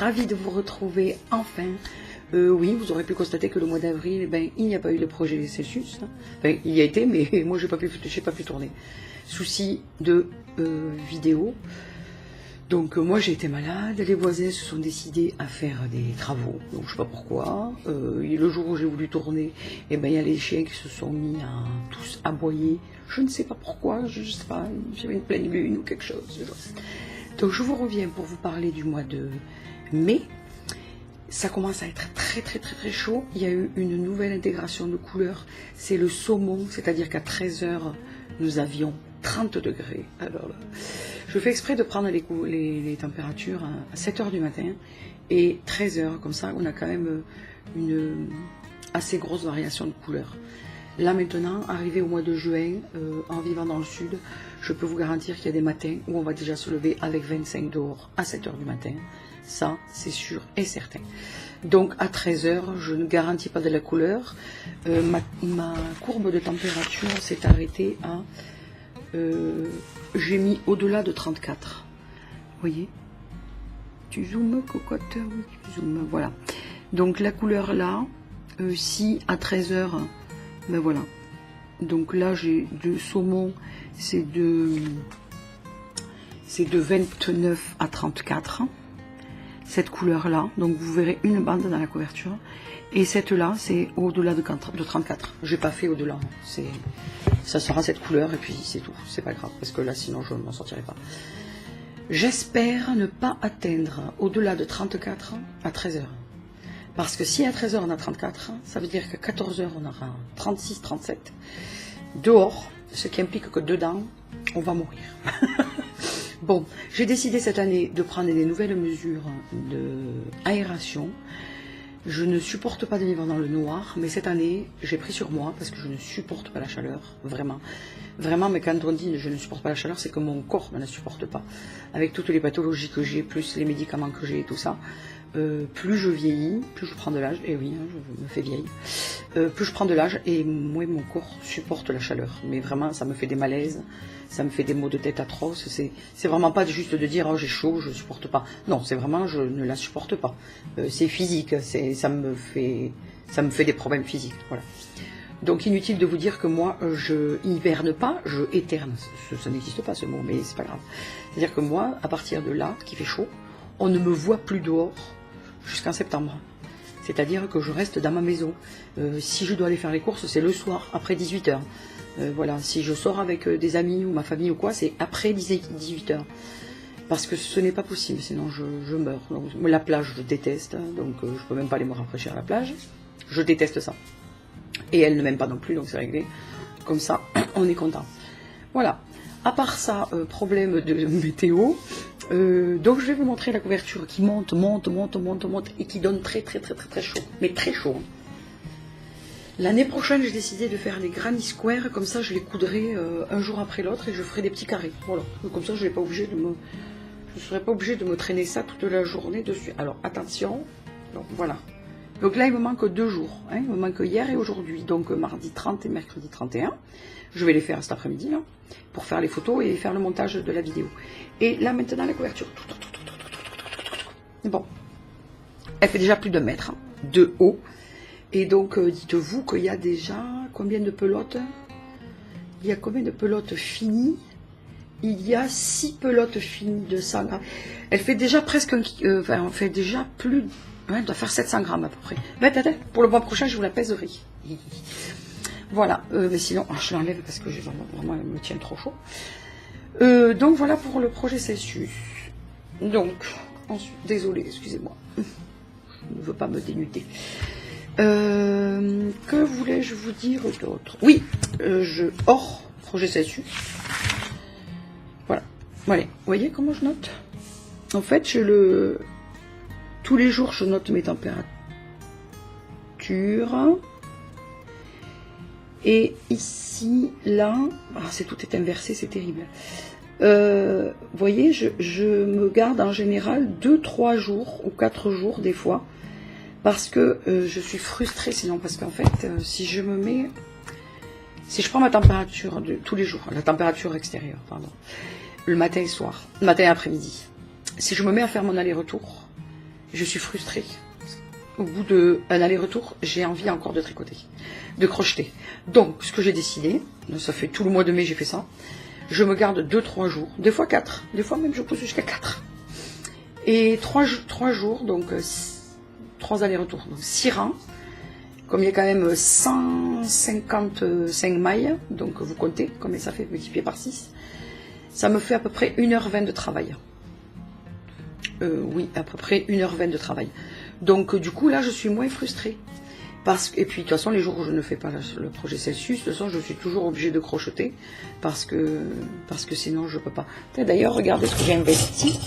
ravie de vous retrouver enfin. Oui, vous aurez pu constater que le mois d'avril, eh ben, il n'y a pas eu de projet Celsius. Enfin, il y a été, mais moi, j'ai pas pu tourner. Souci de vidéo. Donc moi j'ai été malade, les voisins se sont décidés à faire des travaux, donc je sais pas pourquoi. Le jour où j'ai voulu tourner, eh ben, il y a les chiens qui se sont mis à tous aboyer. Je ne sais pas pourquoi, je sais pas, j'avais une pleine lune ou quelque chose. Donc je vous reviens pour vous parler du mois de mai. Ça commence à être très chaud. Il y a eu une nouvelle intégration de couleurs, c'est le saumon, c'est-à-dire qu'à 13 h, nous avions 30 degrés. Alors là, je fais exprès de prendre les températures à 7 h du matin et 13 h, comme ça on a quand même une assez grosse variation de couleurs. Là maintenant, arrivé au mois de juin, en vivant dans le sud, je peux vous garantir qu'il y a des matins où on va déjà se lever avec 25 dehors à 7 h du matin. Ça, c'est sûr et certain. Donc à 13 h, je ne garantis pas de la couleur. Ma courbe de température s'est arrêtée à... j'ai mis au-delà de 34. Vous voyez? Tu zoomes, cocotte? Oui, tu zoomes, voilà. Donc la couleur là, si à 13 h, ben voilà. Donc là, j'ai de saumon, c'est de 29 à 34. Cette couleur là, donc vous verrez une bande dans la couverture. Et cette là, c'est au-delà de 34. J'ai pas fait au-delà. Ça sera cette couleur et puis c'est tout. C'est pas grave parce que là, sinon, je ne m'en sortirai pas. J'espère ne pas atteindre au-delà de 34 à 13 h. Parce que si à 13 h on a 34, ça veut dire qu'à 14 h on aura 36, 37 dehors, ce qui implique que dedans, on va mourir. Bon, j'ai décidé cette année de prendre des nouvelles mesures d'aération. Je ne supporte pas de vivre dans le noir, mais cette année, j'ai pris sur moi parce que je ne supporte pas la chaleur, vraiment. Vraiment, mais quand on dit je ne supporte pas la chaleur, c'est que mon corps ne la supporte pas. Avec toutes les pathologies que j'ai, plus les médicaments que j'ai et tout ça, plus je vieillis, plus je prends de l'âge, et oui, hein, je me fais vieille, plus je prends de l'âge, et moins mon corps supporte la chaleur. Mais vraiment, ça me fait des malaises, ça me fait des maux de tête atroces, c'est vraiment pas juste de dire oh, j'ai chaud, je supporte pas. Non, c'est vraiment, je ne la supporte pas. C'est physique, ça me fait des problèmes physiques, voilà. Donc inutile de vous dire que moi, je hiberne pas, je éterne. Ça n'existe pas ce mot, mais c'est pas grave. C'est-à-dire que moi, à partir de là, qu'il fait chaud, on ne me voit plus dehors jusqu'en septembre. C'est-à-dire que je reste dans ma maison. Si je dois aller faire les courses, c'est le soir, après 18 h. Voilà, si je sors avec des amis ou ma famille ou quoi, c'est après 18 h. Parce que ce n'est pas possible, sinon je meurs. Donc, la plage, je déteste, donc je peux même pas aller me rafraîchir à la plage. Je déteste ça. Et elle ne m'aime pas non plus, donc c'est réglé. Comme ça, on est content. Voilà. À part ça, problème de météo. Donc je vais vous montrer la couverture qui monte et qui donne très chaud. Mais très chaud. L'année prochaine, j'ai décidé de faire les granny squares. Comme ça, je les coudrai un jour après l'autre et je ferai des petits carrés. Voilà. Comme ça, je ne serai pas obligée de me traîner ça toute la journée dessus. Alors attention. Donc voilà. Donc là, il me manque 2 jours. Hein. Il me manque hier et aujourd'hui. Donc mardi 30 et mercredi 31. Je vais les faire cet après-midi là, pour faire les photos et faire le montage de la vidéo. Et là, maintenant, la couverture. Bon. Elle fait déjà plus d'1 mètre de haut. Et donc, dites-vous qu'il y a déjà combien de pelotes? Il y a combien de pelotes finies? Il y a 6 pelotes finies de 100 grammes. Elle fait déjà presque... elle fait déjà plus... Ouais, elle doit faire 700 grammes à peu près. Mais attendez, pour le mois prochain, je vous la pèserai. Voilà. Mais sinon, je l'enlève parce que vraiment, elle me tient trop chaud. Donc, voilà pour le projet Celsius. Donc, ensuite, désolé, excusez-moi. Je ne veux pas me dénuder. Que voulais-je vous dire d'autre? Oui, hors projet Celsius. Voilà. Allez, vous voyez comment je note? En fait, tous les jours, je note mes températures. Et ici, là, tout est inversé, c'est terrible. Vous voyez, je me garde en général 2-3 jours ou 4 jours des fois. Parce que je suis frustrée sinon. Parce qu'en fait, si je prends ma température de tous les jours, la température extérieure, pardon, le matin et soir, matin et après-midi, si je me mets à faire mon aller-retour, je suis frustrée. Au bout d'un aller-retour, j'ai envie encore de tricoter, de crocheter. Donc, ce que j'ai décidé, ça fait tout le mois de mai, j'ai fait ça, je me garde 2-3 jours, des fois 4, des fois même je pousse jusqu'à 4. Et 3 jours, donc 3 allers-retours, donc 6 rangs. Comme il y a quand même 155 mailles, donc vous comptez combien ça fait multiplié par 6, ça me fait à peu près 1h20 de travail. Oui, à peu près 1h20 de travail. Donc du coup là je suis moins frustrée. Et puis de toute façon les jours où je ne fais pas le projet Celsius, de toute façon je suis toujours obligée de crocheter parce que sinon je peux pas. D'ailleurs regardez ce que j'ai investi.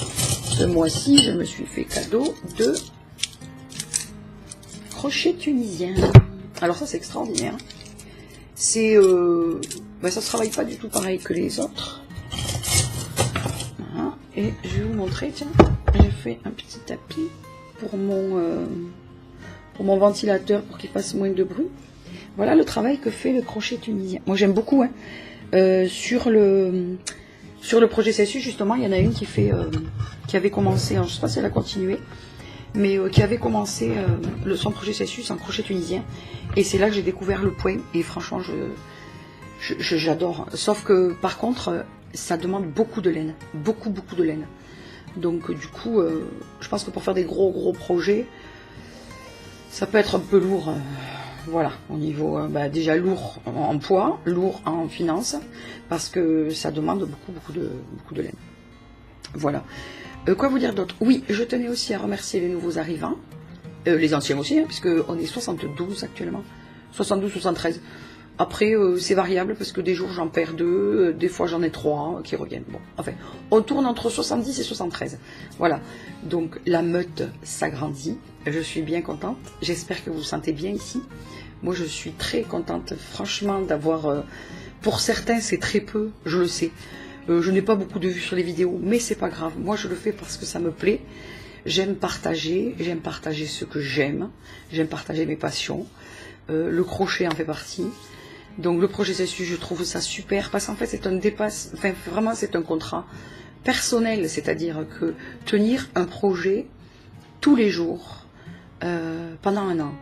Ce mois-ci je me suis fait cadeau de crochet tunisien. Alors ça c'est extraordinaire. C'est ça se travaille pas du tout pareil que les autres. Voilà. Et je vais vous montrer, tiens, j'ai fait un petit tapis pour mon ventilateur pour qu'il fasse moins de bruit. Voilà le travail que fait le crochet tunisien. Moi j'aime beaucoup. Hein. Sur le projet Celsius justement, il y en a une qui avait commencé, alors, je ne sais pas si elle a continué, mais qui avait commencé son projet Celsius en crochet tunisien. Et c'est là que j'ai découvert le point. Et franchement, j'adore. Sauf que par contre, ça demande beaucoup de laine. Beaucoup de laine. Donc du coup, je pense que pour faire des gros projets, ça peut être un peu lourd. Voilà, au niveau déjà lourd en poids, lourd en finances, parce que ça demande beaucoup de laine. Voilà. Quoi vous dire d'autre? Oui, je tenais aussi à remercier les nouveaux arrivants, les anciens aussi, hein, puisque on est 72 actuellement, 72, 73. Après, c'est variable parce que des jours j'en perds 2, des fois j'en ai 3 qui reviennent. Bon, enfin, on tourne entre 70 et 73. Voilà. Donc la meute s'agrandit. Je suis bien contente. J'espère que vous vous sentez bien ici. Moi, je suis très contente, franchement, d'avoir. Pour certains, c'est très peu, je le sais. Je n'ai pas beaucoup de vues sur les vidéos, mais c'est pas grave. Moi, je le fais parce que ça me plaît. J'aime partager ce que j'aime partager mes passions. Le crochet en fait partie. Donc le projet Celsius, je trouve ça super parce qu'en fait c'est vraiment c'est un contrat personnel, c'est-à-dire que tenir un projet tous les jours pendant un an.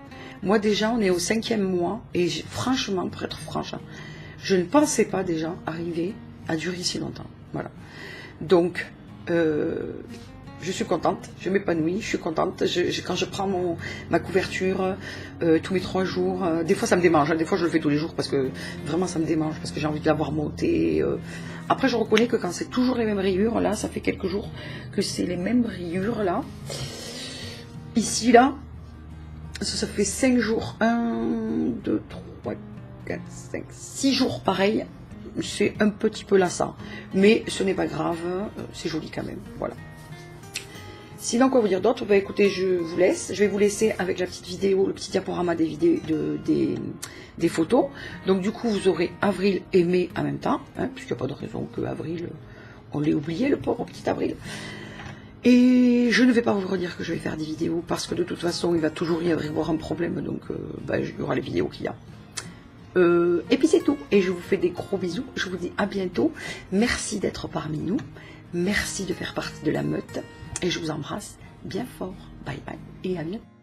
Moi déjà on est au 5e mois et franchement, pour être franche, je ne pensais pas déjà arriver à durer si longtemps. Voilà. Donc je suis contente, je m'épanouis, je suis contente. Quand je prends ma couverture tous mes 3 jours, des fois ça me démange, hein, des fois je le fais tous les jours parce que vraiment ça me démange, parce que j'ai envie de l'avoir montée. Après je reconnais que quand c'est toujours les mêmes rayures, là ça fait quelques jours que c'est les mêmes rayures là. Ici là, ça fait 5 jours, 1, 2, 3, 4, 5, 6 jours pareil. C'est un petit peu lassant, mais ce n'est pas grave, c'est joli quand même, voilà. Sinon, quoi vous dire d'autre? Bah écoutez, je vous laisse. Je vais vous laisser avec la petite vidéo, le petit diaporama des vidéos, des photos. Donc du coup, vous aurez avril et mai en même temps, hein, puisqu'il n'y a pas de raison que avril, on l'ait oublié, le pauvre petit avril. Et je ne vais pas vous redire que je vais faire des vidéos, parce que de toute façon, il va toujours y avoir un problème, donc il y aura les vidéos qu'il y a. Et puis c'est tout. Et je vous fais des gros bisous. Je vous dis à bientôt. Merci d'être parmi nous. Merci de faire partie de la meute. Et je vous embrasse bien fort. Bye bye et à bientôt.